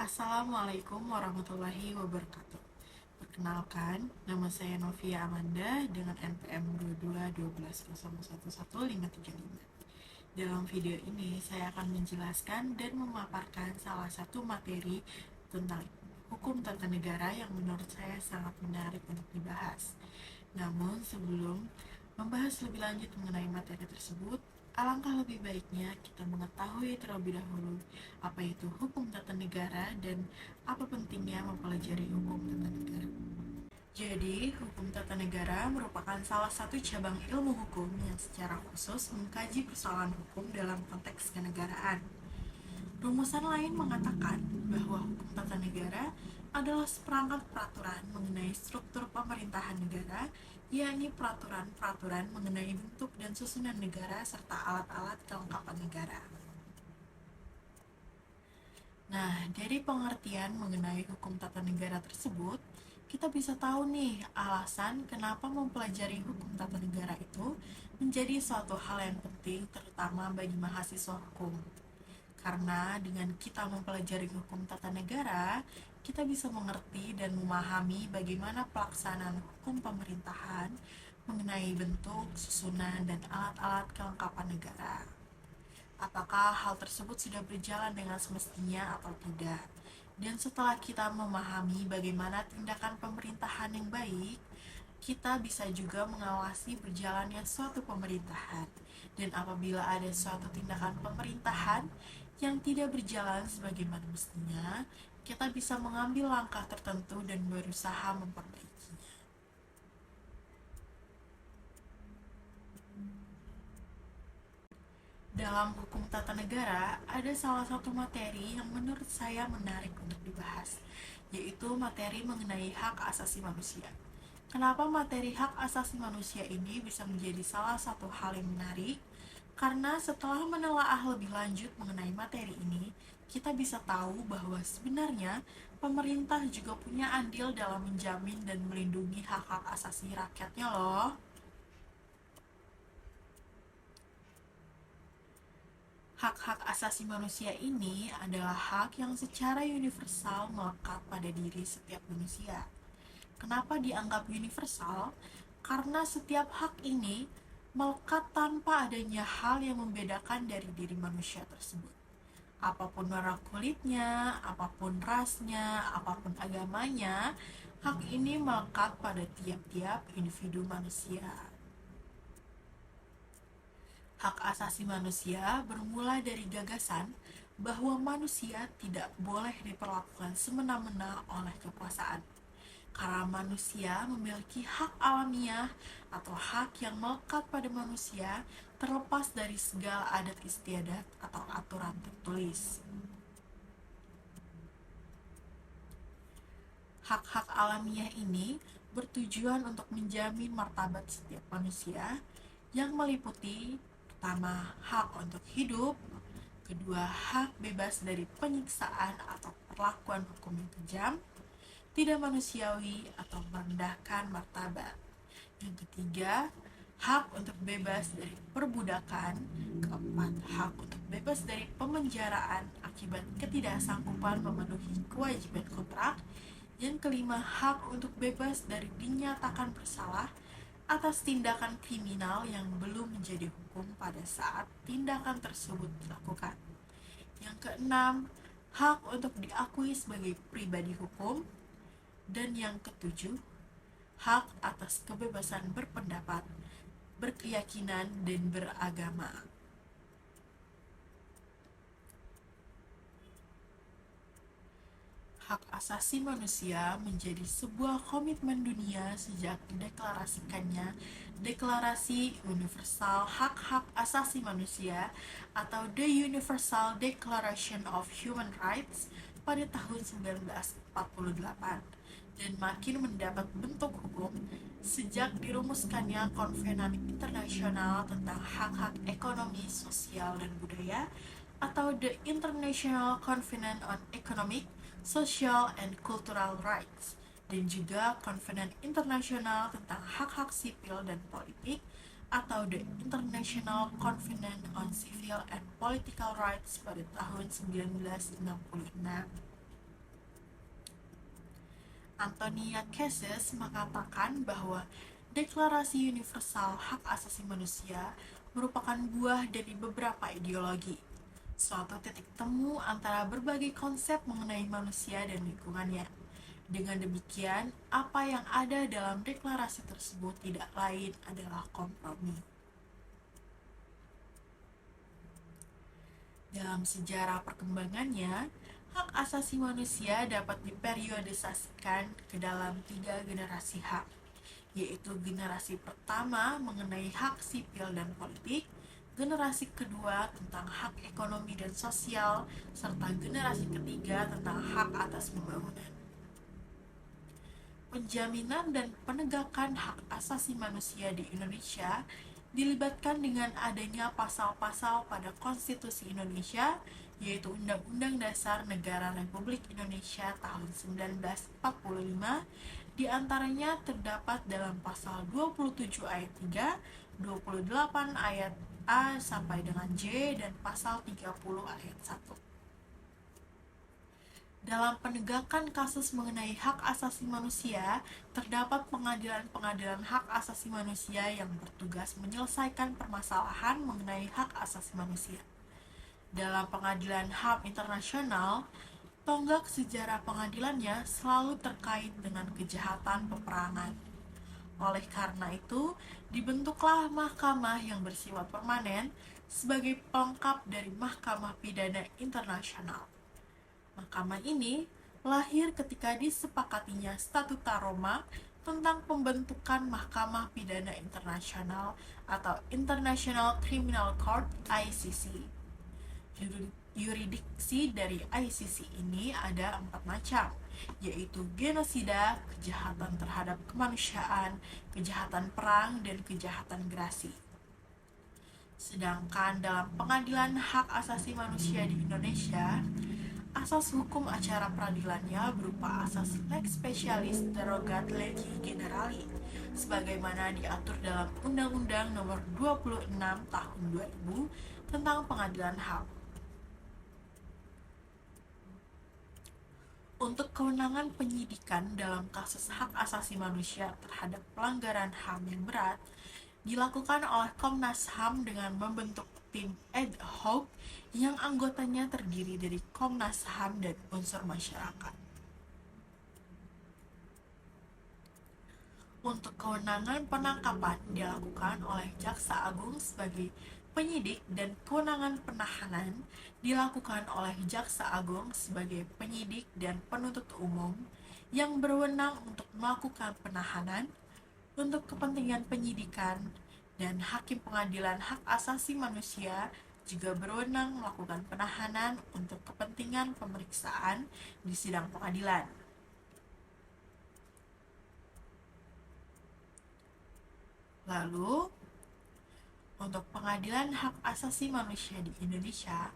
Assalamualaikum warahmatullahi wabarakatuh. Perkenalkan, nama saya Novia Amanda dengan NPM 2212011535. Dalam video ini, saya akan menjelaskan dan memaparkan salah satu materi tentang hukum tata negara yang menurut saya sangat menarik untuk dibahas. Namun, sebelum membahas lebih lanjut mengenai materi tersebut, alangkah lebih baiknya kita mengetahui terlebih dahulu apa itu hukum tata negara dan apa pentingnya mempelajari hukum tata negara. Jadi, hukum tata negara merupakan salah satu cabang ilmu hukum yang secara khusus mengkaji persoalan hukum dalam konteks kenegaraan. Rumusan lain mengatakan bahwa hukum tata negara adalah seperangkat peraturan mengenai struktur pemerintahan negara, yakni peraturan-peraturan mengenai bentuk dan susunan negara serta alat-alat kelengkapan negara. Nah, dari pengertian mengenai hukum tata negara tersebut, kita bisa tahu nih alasan kenapa mempelajari hukum tata negara itu menjadi suatu hal yang penting terutama bagi mahasiswa hukum. Karena dengan kita mempelajari hukum tata negara, kita bisa mengerti dan memahami bagaimana pelaksanaan hukum pemerintahan mengenai bentuk, susunan, dan alat-alat kelengkapan negara. Apakah hal tersebut sudah berjalan dengan semestinya atau tidak? Dan setelah kita memahami bagaimana tindakan pemerintahan yang baik, kita bisa juga mengawasi berjalannya suatu pemerintahan. Dan apabila ada suatu tindakan pemerintahan yang tidak berjalan sebagaimana mestinya, kita bisa mengambil langkah tertentu dan berusaha memperbaikinya. Dalam hukum tata negara, ada salah satu materi yang menurut saya menarik untuk dibahas, yaitu materi mengenai hak asasi manusia. Kenapa materi hak asasi manusia ini bisa menjadi salah satu hal yang menarik? Karena setelah menelaah lebih lanjut mengenai materi ini, kita bisa tahu bahwa sebenarnya pemerintah juga punya andil dalam menjamin dan melindungi hak-hak asasi rakyatnya loh. Hak-hak asasi manusia ini adalah hak yang secara universal melekat pada diri setiap manusia. Kenapa dianggap universal? Karena setiap hak ini melekat tanpa adanya hal yang membedakan dari diri manusia tersebut. Apapun warna kulitnya, apapun rasnya, apapun agamanya, hak ini melekat pada tiap-tiap individu manusia. Hak asasi manusia bermula dari gagasan bahwa manusia tidak boleh diperlakukan semena-mena oleh kekuasaan. Karena manusia memiliki hak alamiah atau hak yang melekat pada manusia terlepas dari segala adat istiadat atau aturan tertulis. Hak-hak alamiah ini bertujuan untuk menjamin martabat setiap manusia yang meliputi pertama, hak untuk hidup, kedua, hak bebas dari penyiksaan atau perlakuan hukum yang kejam, tidak manusiawi atau merendahkan martabat. Yang ketiga, hak untuk bebas dari perbudakan. Keempat, hak untuk bebas dari pemenjaraan akibat ketidaksanggupan memenuhi kewajiban kontrak. Yang kelima, hak untuk bebas dari dinyatakan bersalah atas tindakan kriminal yang belum menjadi hukum pada saat tindakan tersebut dilakukan. Yang keenam, hak untuk diakui sebagai pribadi hukum. Dan yang ketujuh, hak atas kebebasan berpendapat, berkeyakinan, dan beragama. Hak asasi manusia menjadi sebuah komitmen dunia sejak dideklarasikannya Deklarasi Universal Hak-Hak Asasi Manusia atau The Universal Declaration of Human Rights pada tahun 1948 dan makin mendapat bentuk hukum sejak dirumuskannya Konvenan Internasional tentang Hak-Hak Ekonomi, Sosial, dan Budaya atau The International Covenant on Economic, Social, and Cultural Rights dan juga Konvenan Internasional tentang Hak-Hak Sipil dan Politik atau The International Covenant on Civil and Political Rights pada tahun 1966. Antonia Cases mengatakan bahwa Deklarasi Universal Hak Asasi Manusia merupakan buah dari beberapa ideologi, suatu titik temu antara berbagai konsep mengenai manusia dan lingkungannya. Dengan demikian, apa yang ada dalam deklarasi tersebut tidak lain adalah kompromi. Dalam sejarah perkembangannya, hak asasi manusia dapat diperiodisasikan ke dalam 3 generasi hak, yaitu generasi pertama mengenai hak sipil dan politik, generasi kedua tentang hak ekonomi dan sosial, serta generasi ketiga tentang hak atas pembangunan. Penjaminan dan penegakan hak asasi manusia di Indonesia dilibatkan dengan adanya pasal-pasal pada Konstitusi Indonesia, yaitu Undang-Undang Dasar Negara Republik Indonesia tahun 1945, diantaranya terdapat dalam pasal 27 ayat 3, 28 ayat A sampai dengan J, dan pasal 30 ayat 1. Dalam penegakan kasus mengenai hak asasi manusia, terdapat pengadilan-pengadilan hak asasi manusia yang bertugas menyelesaikan permasalahan mengenai hak asasi manusia. Dalam pengadilan HAM internasional, tonggak sejarah pengadilannya selalu terkait dengan kejahatan peperangan. Oleh karena itu, dibentuklah mahkamah yang bersifat permanen sebagai pelengkap dari Mahkamah Pidana Internasional. Mahkamah ini lahir ketika disepakatinya Statuta Roma tentang pembentukan Mahkamah Pidana Internasional atau International Criminal Court (ICC). Yurisdiksi dari ICC ini ada 4 macam, yaitu genosida, kejahatan terhadap kemanusiaan, kejahatan perang, dan kejahatan gerasi. Sedangkan dalam pengadilan hak asasi manusia di Indonesia, asas hukum acara peradilannya berupa asas lex specialis derogat legi generali, sebagaimana diatur dalam Undang-Undang Nomor 26 Tahun 2000 tentang Pengadilan HAM. Untuk kewenangan penyidikan dalam kasus hak asasi manusia terhadap pelanggaran HAM yang berat dilakukan oleh Komnas HAM dengan membentuk tim ad hoc yang anggotanya terdiri dari Komnas HAM dan unsur masyarakat. Untuk kewenangan penangkapan dilakukan oleh Jaksa Agung sebagai penyidik dan kewenangan penahanan dilakukan oleh Jaksa Agung sebagai penyidik dan penuntut umum yang berwenang untuk melakukan penahanan untuk kepentingan penyidikan, dan Hakim Pengadilan Hak Asasi Manusia juga berwenang melakukan penahanan untuk kepentingan pemeriksaan di sidang pengadilan. Lalu, untuk Pengadilan Hak Asasi Manusia di Indonesia,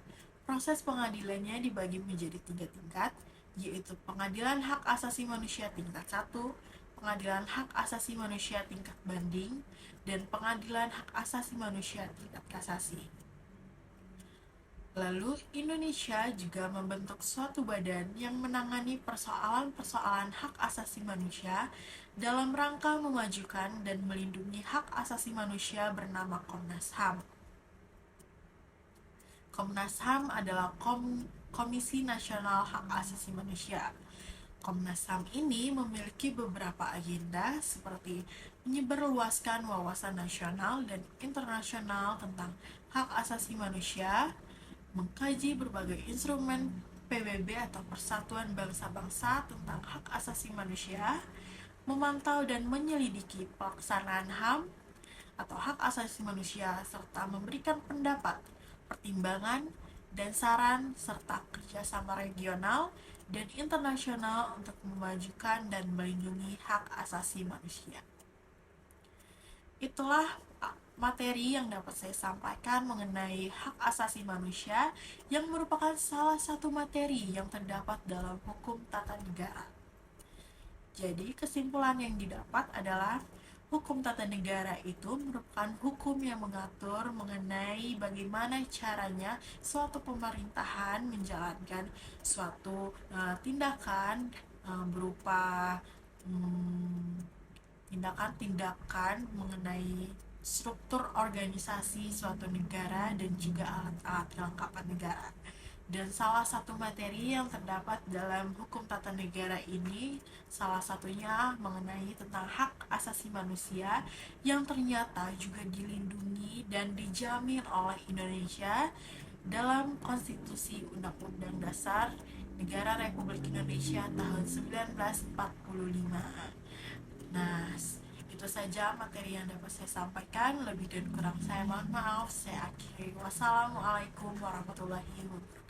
proses pengadilannya dibagi menjadi 3 tingkat, yaitu Pengadilan Hak Asasi Manusia tingkat 1, Pengadilan Hak Asasi Manusia tingkat banding, dan Pengadilan Hak Asasi Manusia tingkat kasasi. Lalu, Indonesia juga membentuk suatu badan yang menangani persoalan-persoalan hak asasi manusia dalam rangka memajukan dan melindungi hak asasi manusia bernama Komnas HAM. Komnas HAM adalah Komisi Nasional Hak Asasi Manusia. Komnas HAM ini memiliki beberapa agenda seperti menyebarluaskan wawasan nasional dan internasional tentang hak asasi manusia, mengkaji berbagai instrumen PBB atau Persatuan Bangsa-Bangsa tentang hak asasi manusia, memantau dan menyelidiki pelaksanaan HAM atau hak asasi manusia, serta memberikan pendapat, pertimbangan, dan saran, serta kerjasama regional dan internasional untuk memajukan dan melindungi hak asasi manusia. Itulah materi yang dapat saya sampaikan mengenai hak asasi manusia yang merupakan salah satu materi yang terdapat dalam hukum tata negara. Jadi kesimpulan yang didapat adalah hukum tata negara itu merupakan hukum yang mengatur mengenai bagaimana caranya suatu pemerintahan menjalankan suatu tindakan berupa hmm, tindakan-tindakan mengenai struktur organisasi suatu negara dan juga alat-alat kelengkapan negara. Dan salah satu materi yang terdapat dalam hukum tata negara ini salah satunya mengenai tentang hak asasi manusia yang ternyata juga dilindungi dan dijamin oleh Indonesia dalam Konstitusi Undang-Undang Dasar Negara Republik Indonesia tahun 1945. Nah, itu saja materi yang dapat saya sampaikan. Lebih dan kurang saya mohon maaf. Saya akhiri. Wassalamualaikum warahmatullahi wabarakatuh.